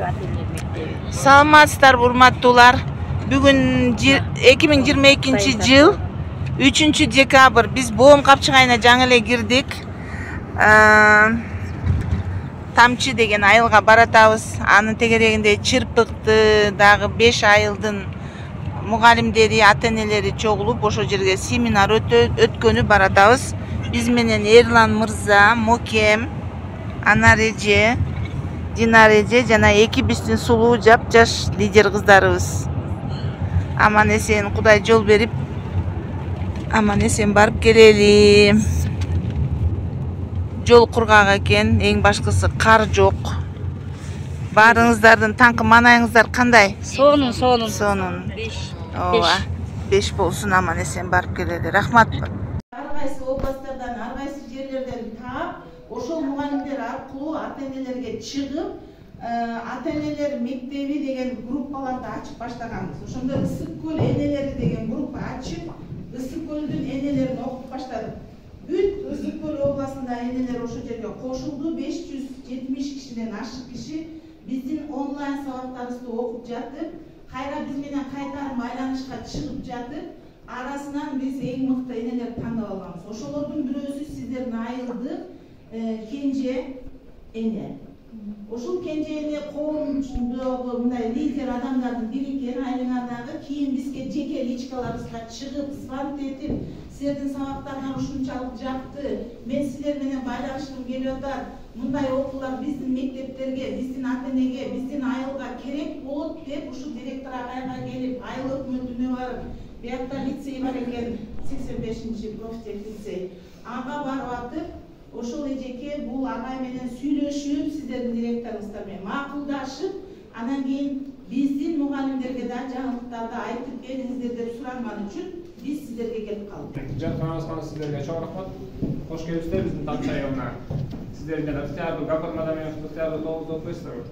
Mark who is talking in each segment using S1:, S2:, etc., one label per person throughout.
S1: ата-энелер мектеби.
S2: Саламатсыздарбы, урматтуулар. Бүгүн 2022 жыл 3 декабрь биз Боом капчыгайына жаңы эле кирдик. Тамчы деген айылга баратабыз. Анын тегерегинде чырпыкты дагы 5 айылдын мугалимдери, ата-энелери чогулуп ошол жерге семинар өткөнү баратабыз. Биз менен Эрлан мырза, Мокем, Анареже, Динареже жана эки биздин сулуу жап-жаш лидер кыздарыбыз. Аман эсен Кудай жол берип, аман эсен барып келели. Жол кургак экен, эң башкысы кар жок. Баарыңыздардын таңкы манайыңыздар кандай?
S1: Сонун.
S2: 5 болсун, аман эсен барып келели. Рахмат. Ар кайсы областтардан, ар кайсы жерлерден таап, ошол мугалимдер аркылуу ата-энелерге чыгып, ата-энелер мектеби деген группаларды ачып баштаганбыз. Ошондо Ысык көл энелери деген группа ачып, Ысык көлдүн энелерин окуп баштадык. Бүт Ысык көл областында энелер ошол жерге кошулду. 570 кишиден ашык киши биздин онлайн сабактарыбызды окуп жатып, кайра биз менен кайтарым айланышка чыгып жатып, арасынан биз эң мыкты энелерди тандап алганбыз. Ошолордун бирөөсү сиздердин айылдык Кенже эне. Ошол Кенже эне коомдогу мындай лидер адамдардын бири экен. Айылыңардагы кийин бизге жеке личкаларыбызга чыгып, звонок этип, силердин сабактарыңар ушунчалык жакты, мен силер менен байланышкым келип атат. Мындай окуулар биздин мектептерге, биздин ата-энеге, биздин айылга керек болот деп ушул директор агайга келип, айыл өкмөтүнө барып, биякта лицей бар экен, 85-чи профтех лицей. Ага барып атып, ошол эжеке бул агай менен сүйлөшүп, сиздердин директоруңуздар менен макулдашып, анан кийин биздин мугалимдерге да жаңылыктарды айтып бериңиздер деп суранган үчүн биз сиздерге келип калдык.
S3: Жатканыңызга сиздерге чоң рахмат. Кош келипсиздер биздин Тамчы айылына. Сиздер жана Ыктыярдуу Гапар Мадамиев Ыктыярдуу тогузда окуйсуздарбы?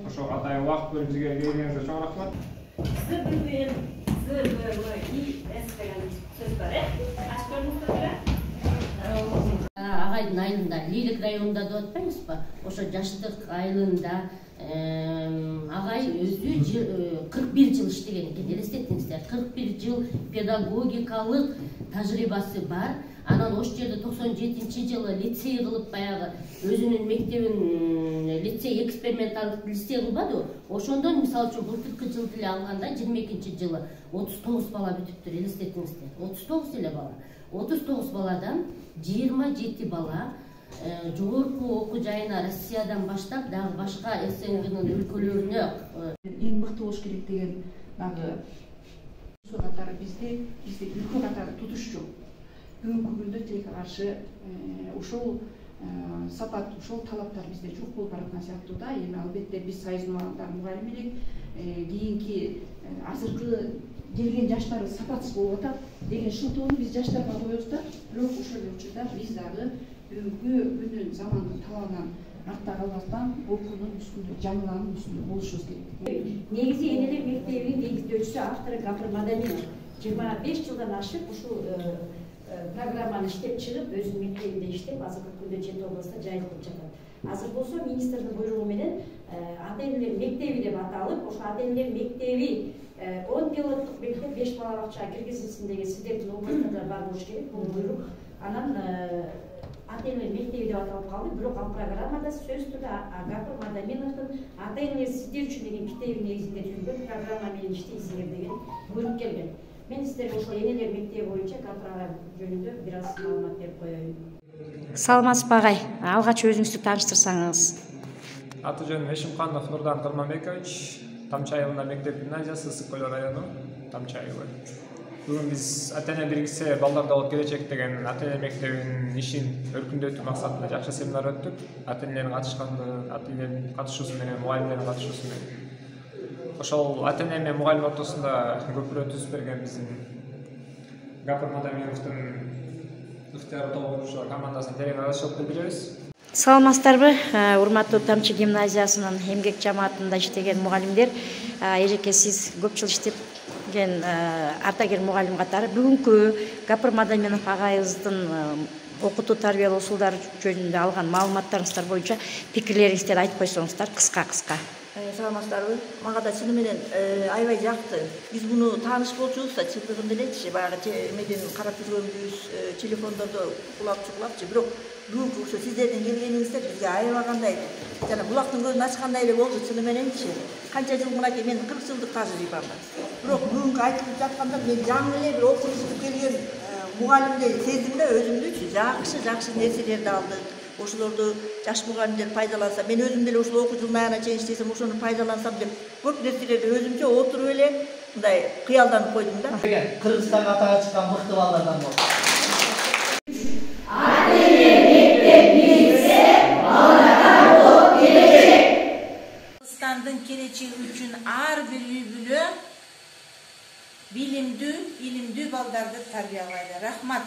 S3: Ошол атайын убакыт бөлүп бизге келгениңизге чоң рахмат.
S4: Агайдын айылында, Лилик районунда деп атпаймызбы? Ошо жаштык айылында агай өзү 41 жыл иштеген экен. Элестетиңиздер, 41 жыл педагогикалык тажрыйбасы бар. Анан ошол жерде 97 жылы лицей кылып, баягы өзүнүн мектебин лицей эксперименталдык лицей кылбады. Ошондон мисалы үчүн былтыркы жылды эле алганда 22 жылы 39 бала бүтүптүр. Элестетиңиздер, 39 эле бала. 39 баладан 27 бала жогорку окуу жайына Россиядан баштап дагы башка СНГнын өлкөлөрүнө
S5: эң мыкты болуш керек деген дагы ошол катары бизде үлкө катары тутуш жок. Бүгүнкү күндө тилекке каршы ушул сапат, ушул талаптар бизде жок болуп бараткан сыяктуу да. Эми албетте биз союздун мугалим элек, кийинки азыркы келген жаштар сапатсыз болуп атат деген шылтоону биз жаштарга коебуз да. Бирок ошол эле учурда биз дагы бүгүнкү күндүн замандын талабынан артта калбастан окуунун үстүндө, жаңыланын үстүндө болушубуз керек.
S6: Негизи энелер мектебинин негиздөөчүсү автору Гапар Мадамиев 25 жылдан ашык ушул программаны иштеп чыгып, өзүнүн мектебинде иштеп, азыркы күндө Чет областында жайылтып жатат. Азыр болсо министрдин буйругу менен ата-энелер мектеби деп аталып, ошо ата-энелер мектеби 10 пилоттук мектеп 5 бала бакчага киргизилсин деген сиздердин областарда бар болуш керек бул буйрук. Анан ата-энелер мектеби деп аталып калды. Бирок ал программада сөз түрдө Гапар Мадаминовдун ата-энелер сиздер үчүн деген китеби негизинде түзүлгөн программа менен иштейсиңер деген буйрук келген. Мен сиздерге ошол энелер мектеби боюнча Гапар ага жөнүндө бир аз маалымат берип коеюн.
S7: Саламатсызбы агай? Алгач өзүңүздү тааныштырсаңыз.
S3: Аты жөнүм Эшимканов Нурдан Кырманбекович, Тамчы айылында мектеп гимназиясы, Ысык көл району, Тамчы айылы. Бүгүн биз ата-эне бириксе балдарда болот келечек деген ата-эне мектебинин ишин өркүндөтүү максатында жакшы семинар өттүк. Ата-энелердин ата-энелердин катышуусу менен, мугалимдердин катышуусу менен. Ошол ата-эне менен мугалим ортосунда көпүрө түзүп берген биздин Гапар Мадамиевдин Ыктыярдуу тогузуncу командасын терең аралашып билдиребиз.
S7: Саламатсыздарбы, урматтуу Тамчы гимназиясынын эмгек жамаатында иштеген мугалимдер, эжеке сиз көп жыл иштеген ардагер мугалим катары бүгүнкү Гапар Мадамиев агайыбыздын окутуу тарбиялоо усулдары жөнүндө алган маалыматтарыңыздар боюнча пикирлериңизди айтып койсоңуздар кыска.
S1: Саламатсыздарбы? Мага да чыны менен аябай жакты. Биз буну тааныш болчубуз да чындыгында элечи, баягы эмеден карап жүргөнбүз, телефондордо чугулапчы. Бирок бүгүнкү ошо сиздердин келгениңиздер бизге аябагандай жана булактын көзүн ачкандай эле болду чыны мененчи. Канча жыл мынакей мен 40 жылдык тажрыйбамда. Бирок бүгүнкү айтылып жатканда мен жаңы эле бир окуп келген мугалимдей сездим да өзүмдүчү. Жакшы нерселерди алдык. Ошолорду жаш мугалимдер пайдаланса, мен өзүм деле ушул окуу жылдын аягына чейин иштесем, ошону пайдалансам деп көп нерселерди өзүмчө отуруп эле мындай кыялданып койдум да.
S8: Кыргызстанга атага чыккан мыкты балдардан болду.
S2: Kırgızistan'ın geleceği üçün ar bir үй-бүлө билимдүү, илимдүү балдарды тарбияlaydı. Rahmat.